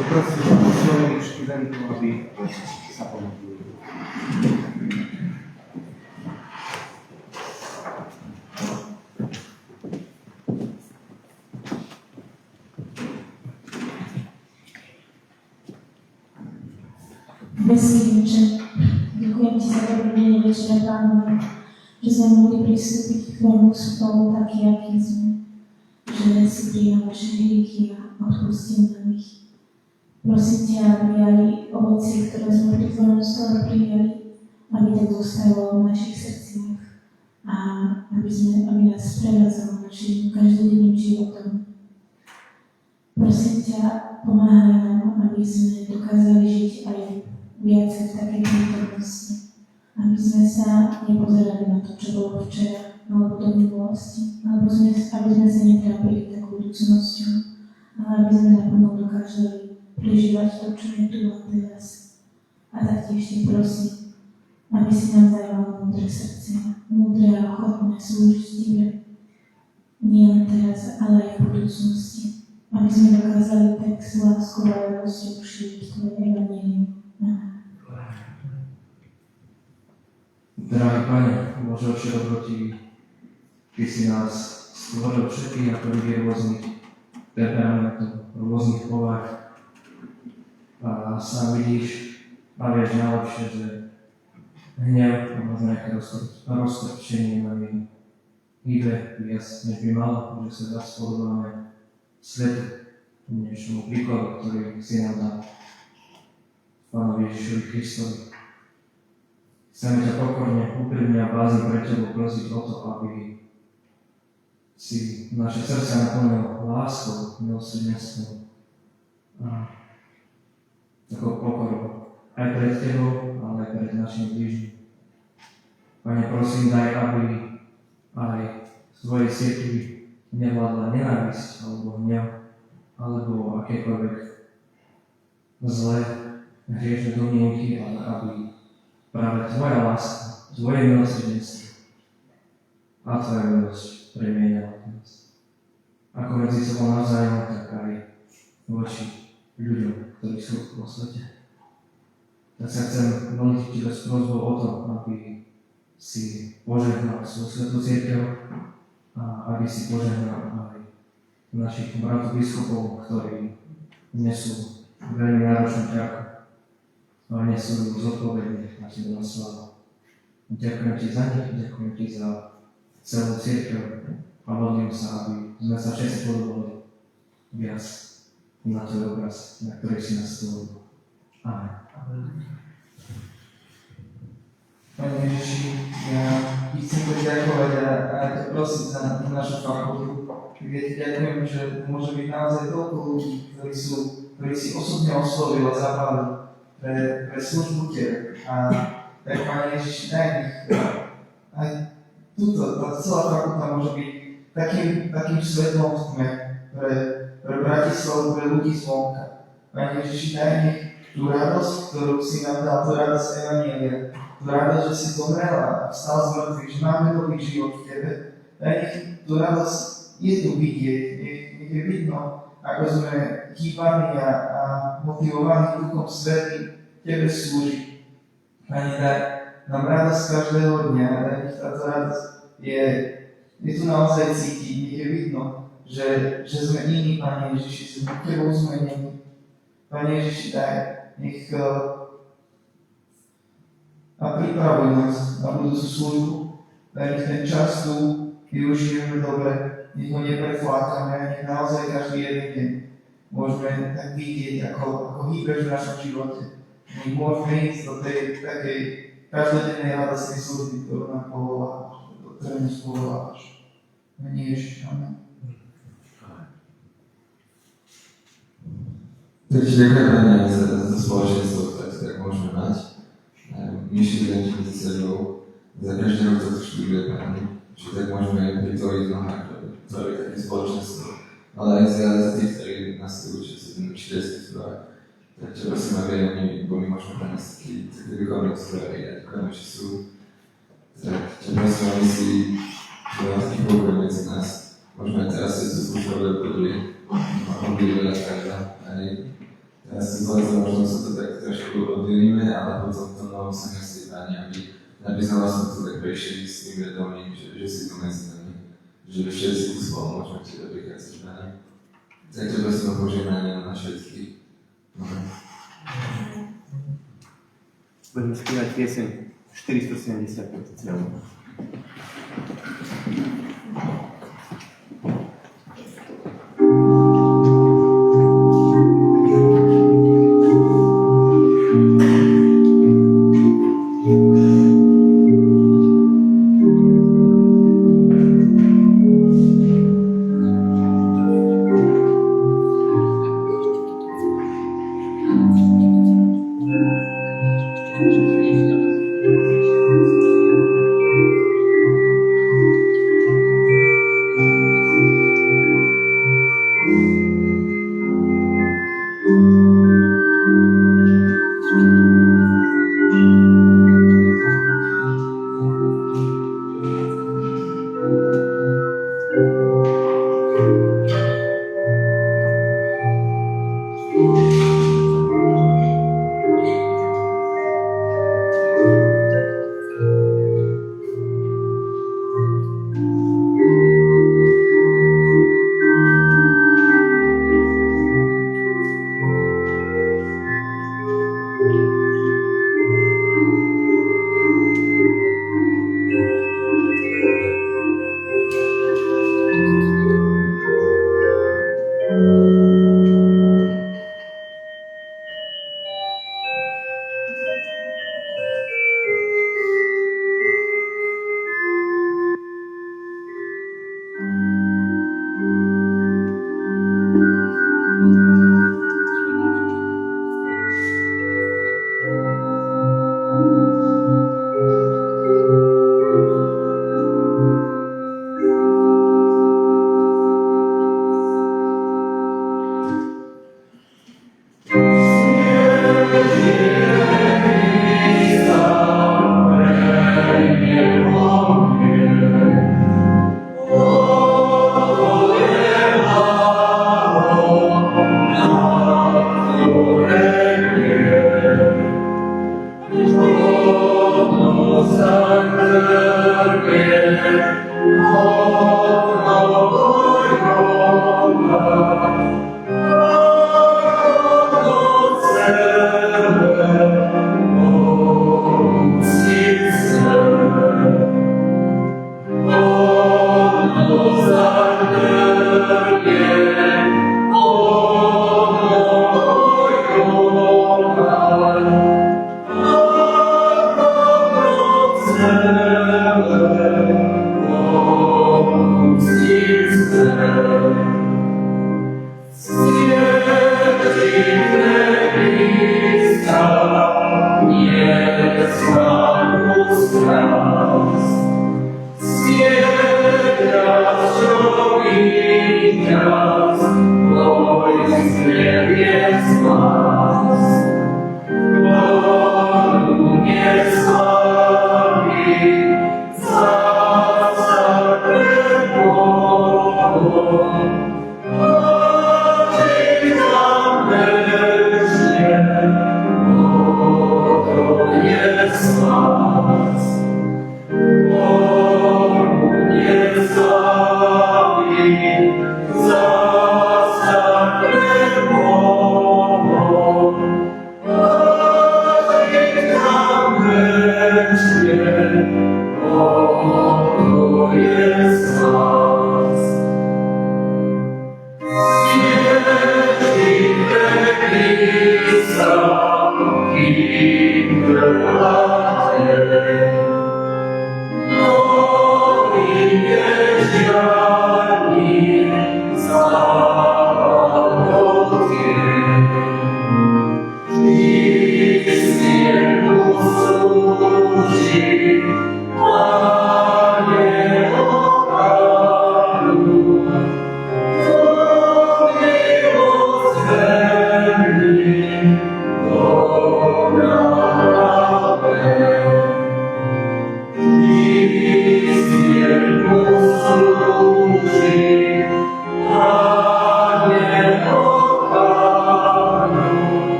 Poprosím svojich študentov, aby sa pomodlili. Nebeský Otče, ďakujem Ti za dobrý deň večera, Pánovi, že sme mohli pristúpiť k Tvojmu stolu taký, aký sme, že si prijal naše hriechy a odpustil nám ich. Prosím ťa, aby aj ovocie, ktoré sme pri Tvojom stole prijali, aby tak zostalo v našich srdciach a aby nás prevádzalo našim každodenným životom. Prosím ťa, pomáhaj nám, aby sme dokázali žiť aj viacej v takej prítomnosti, aby sme sa nepozerali na to, čo bolo včera, alebo do minulosti, aby sme sa netrápili takou budúcnosťou, ale aby sme naplno dokázali prežívať to, čo je tu a teraz. A taktiež ti prosím, aby si nám dával múdre srdce, múdre a ochotné slúžiť Tebe, nie len teraz, ale aj v budúcnosti, aby sme dokázali tak s láskou a radosťou šíriť Tvoje evanjelium. Drahý Pane, Bože oči dobrotivý, Ty si nás stvoril všetkých ako ľudí rôznych temperamentov, rôznych povách. A sám vidíš a vieš najlepšie, že hnev a možno nejaké roztrpčenie nami ide viac, než by malo, že sa zase podobáme svetu, dnešnému príkladu, ktorý si nám dal, Pánovi Ježišovi Kristovi. Chceme ťa pokorne, úprimne a bázne pre Tebou prosiť o to, aby si naše srdcia naplnil láskou, milosrdenstvom a takou pokorou aj pred Tebou, ale aj pred našim blížnym. Pane, prosím, daj, aby aj v svojej cirkvi nevládla nenávisť alebo hnev, alebo akékoľvek zlé, hriešne domnienky, ale aby práve Tvoja láska, Tvoje milosrdenstvo a Tvoja milosť premieňala nás. Ako medzi sebou navzájom, tak aj voči ľuďom, ktorí sú vo svete. Tak sa chcem modliť Tebe s prosbou o to, aby si požehnal svoju svätú cirkev a aby si požehnal aj našich bratov biskupov, ktorí nesú veľmi náročnú ťarku, ale nesú zodpovedne na Tebe na slávu. Ďakujem Ti za nich, ďakujem Ti za celú cirkev a modlím sa, aby sme sa všetci podobali viac na Tvoj obraz, na ktorý si nás stvoril. Amen. Pane Ježiši, ja Ti chcem poďakovať a ťa prosiť za našu fakultu. Ja Ti ďakujem, že môže byť naozaj toľko ľudí, ktorí si osobne oslovili a zapálili pre službu Tebe. A tak, Pane Ježiši, daj nech aj túto, tá celá fakulta môže byť takým svetlom v tme pre Bratislavu, pre ľudí zvonka. Pane Ježiši, daj mi tú radosť, ktorú si nám dal, tú radosť Evanjelia, tú radosť, že si zomrela a vstal z mŕtvych, že máme nový život v Tebe. Daj mi tú radosť je tu vidieť, nech je vidno, ako sme chýbaní a motivovaní Duchom Svätým Tebe slúžiť. Pane, daj nám radosť každého dňa, daj nech táto radosť je tu naozaj cítiť, nech je vidno, že sme iní, Pane Ježiši, sme Tebou zmenení. Pane Ježiši, daj, nech a pripravuj nás na budúcu službu, daj nech ten čas tu využijeme dobre, nech ho nepreflákame a nech naozaj každý jeden deň môžeme tak vidieť, ako hýbeš v našom živote. Nech môžeme ísť do tej takej každodennej radostnej služby, ktorú nám povolávaš, do ktorej nás povolávaš. Mene Ježiš, amen. Takže ďakujem Pane za spoločenstvo, ktoré tak môžeme mať. My študenti medzi sebou, za každý rok toto študuje Pane, že tak môžeme vytvoriť mnohé, tvoriť také spoločenstvo. Ale aj za tých, ktorí nás tu učia sa tým učiteľských správach. Takže prosím, aby oni boli možno pre nás také duchovné správy a ďakujeme, že sú. Takže prosím, aby si taký pokoj medzi nás. Možno aj teraz si to službové obdobie, mohli veľa každá. Teraz si zlezom, možno sa to tak trošku oddelíme, ale potom to novom sa nesli Pani, aby sme vlastne to tak prešli s tým vedomím, že si tu medzi nami, že všetci tu spolu môžeme Tebe prichádzať, Pani. Takže prosím o požehnanie na všetkých. Budeme spievať pieseň 475 celú. Yes,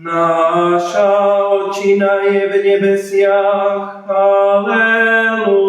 Naša Otčina je v nebesiach, halleluja.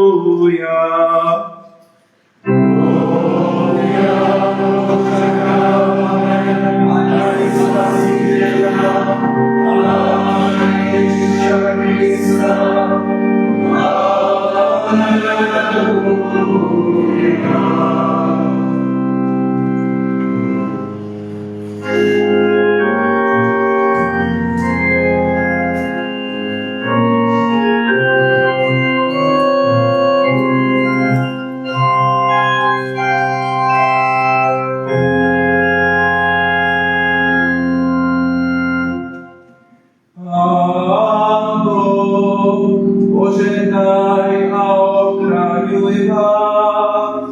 Požehnaj a ochraňuj vás.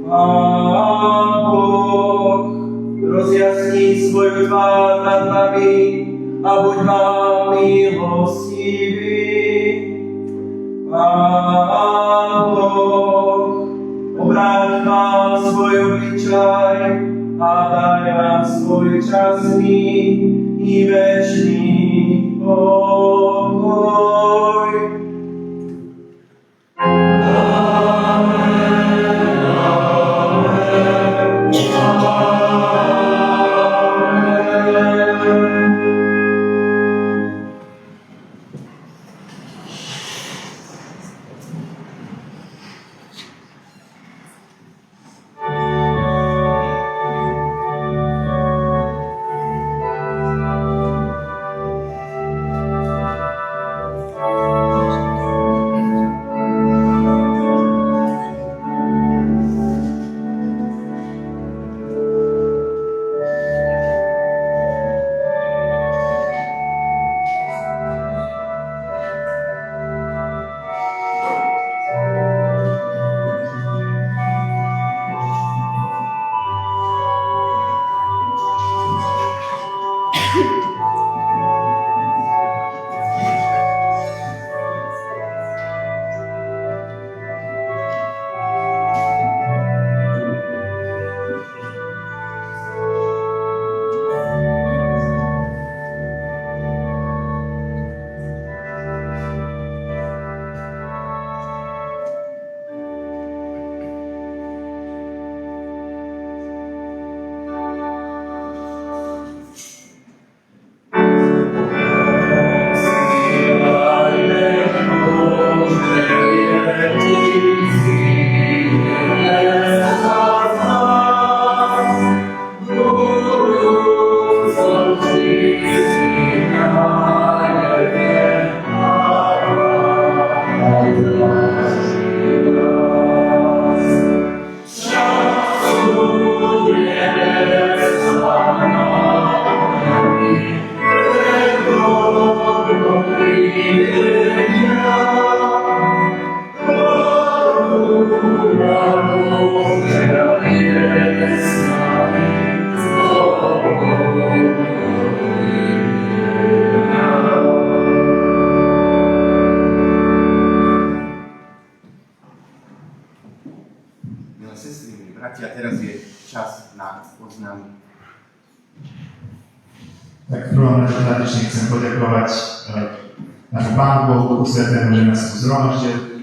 Pán Boh rozjasní svoju tvár nad vami a buď vám milostivý. Pán Boh obráť vám svoj obličaj a daj vám svoj časný i večný pokoj. Bratia, teraz je čas na oznámy. Tak v prvom rade tradične chcem poďakovať nášmu Pánu Bohu, Duchu Svätému, že nás tu zhromaždil